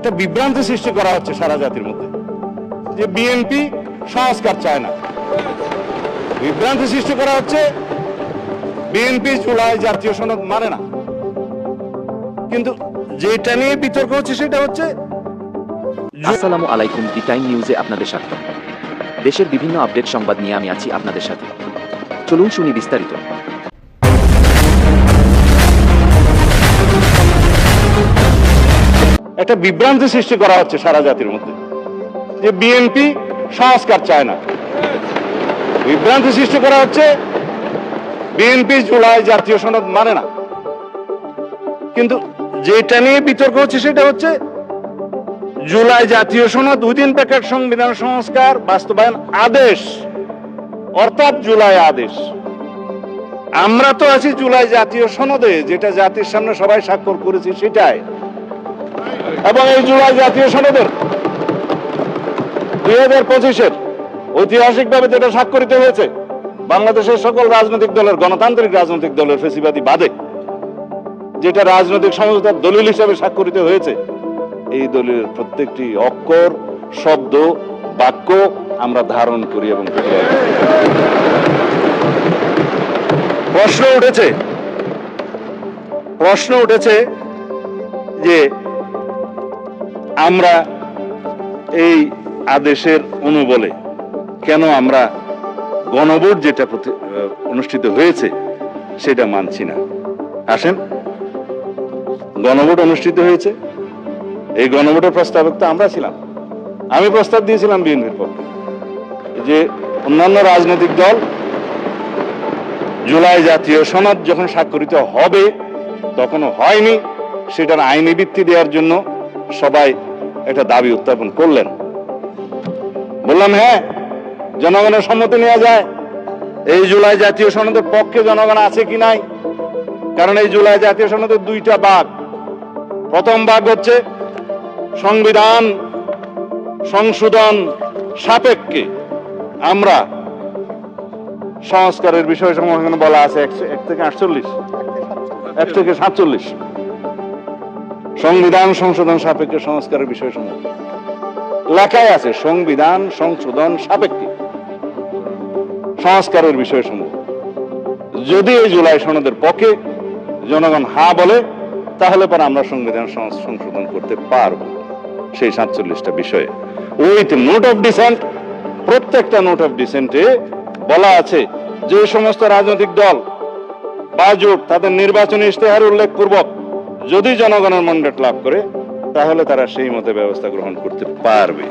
একটা বিভ্রান্তি সৃষ্টি করা হচ্ছে সারা জাতির মধ্যে যে বিএনপি সংস্কার চায় না। বিভ্রান্তি সৃষ্টি করা হচ্ছে বিএনপি জুলাই জাতীয় সনদ মানে না। কিন্তু যেটা নিয়ে বিতর্ক হচ্ছে সেটা হচ্ছে আসসালামু আলাইকুম, দি টাইম নিউজে আপনাদের স্বাগত। দেশের বিভিন্ন আপডেট সংবাদ নিয়ে আমি আছি আপনাদের সাথে। চলুন শুনি বিস্তারিত। একটা বিভ্রান্তি সৃষ্টি করা হচ্ছে সারা জাতির মধ্যে যে বিএনপি সংস্কার চায় না। বিভ্রান্তি সৃষ্টি করা হচ্ছে বিএনপি জুলাই জাতীয় সনদ মানে না। কিন্তু যেটা নিয়ে বিতর্ক হচ্ছে সেটা হচ্ছে জুলাই জাতীয় সনদ উইদিন প্যাকেট সংবিধান সংস্কার বাস্তবায়ন আদেশ, অর্থাৎ জুলাই আদেশ। আমরা তো আছি জুলাই জাতীয় সনদে, যেটা জাতির সামনে সবাই স্বাক্ষর করেছি সেটাই। এবং এই জুলাই জাতীয় সনদের 2025-এর ঐতিহাসিকভাবে যেটা স্বাক্ষরিত হয়েছে বাংলাদেশের সকল রাজনৈতিক দলের, গণতান্ত্রিক রাজনৈতিক দলের ফেসিবাদী বাদে, যেটা রাজনৈতিক সমঝোতার দলিল হিসাবে স্বাক্ষরিত হয়েছে, এই দলিলের প্রত্যেকটি অক্ষর, শব্দ, বাক্য আমরা ধারণ করি এবং প্রশ্ন উঠেছে যে আমরা এই আদেশের অনুবলে কেন আমরা গণভোট যেটা অনুষ্ঠিত হয়েছে সেটা মানছি না। আসেন, গণভোট অনুষ্ঠিত হয়েছে, এই গণভোটের প্রস্তাবক তো আমরা ছিলাম। আমি প্রস্তাব দিয়েছিলাম বিএনপির পক্ষে যে অন্যান্য রাজনৈতিক দল জুলাই জাতীয় সনদ যখন স্বাক্ষরিত হবে, তখনও হয়নি, সেটার আইনি ভিত্তি দেওয়ার জন্য সবাই একটা দাবি উত্থাপন করলেন। বললাম হ্যাঁ, জনগণের সম্মতি নেওয়া যায়। এই জুলাই জাতীয় সনদের পক্ষে জনগণ আছে কি নাই, কারণ এই জুলাই জাতীয় সনদের দুইটা ভাগ। প্রথম ভাগ হচ্ছে সংবিধান সংশোধন সাপেক্ষে আমরা সংস্কারের বিষয় সমূহ বলা আছে 1 থেকে 47 সংবিধান সংশোধন সাপেক্ষে সংস্কারের বিষয় সমূহ লেখায় আছে। সংবিধান সংশোধন সাপেক্ষে সংস্কারের বিষয় সমূহ যদি এই জুলাই সনদের পক্ষে জনগণ হা বলে, তাহলে পরে আমরা সংবিধান সংশোধন করতে পারবো সেই 47টা বিষয়ে। উইথ নোট অফ ডিসেন্ট, প্রত্যেকটা নোট অফ ডিসেন্টে বলা আছে যে সমস্ত রাজনৈতিক দল বা জোট তাদের নির্বাচনী ইশতেহার উল্লেখ পূর্বক যদি জনগণের ম্যান্ডেট লাভ করে, তাহলে তারা সেই মতে ব্যবস্থা গ্রহণ করতে পারবে।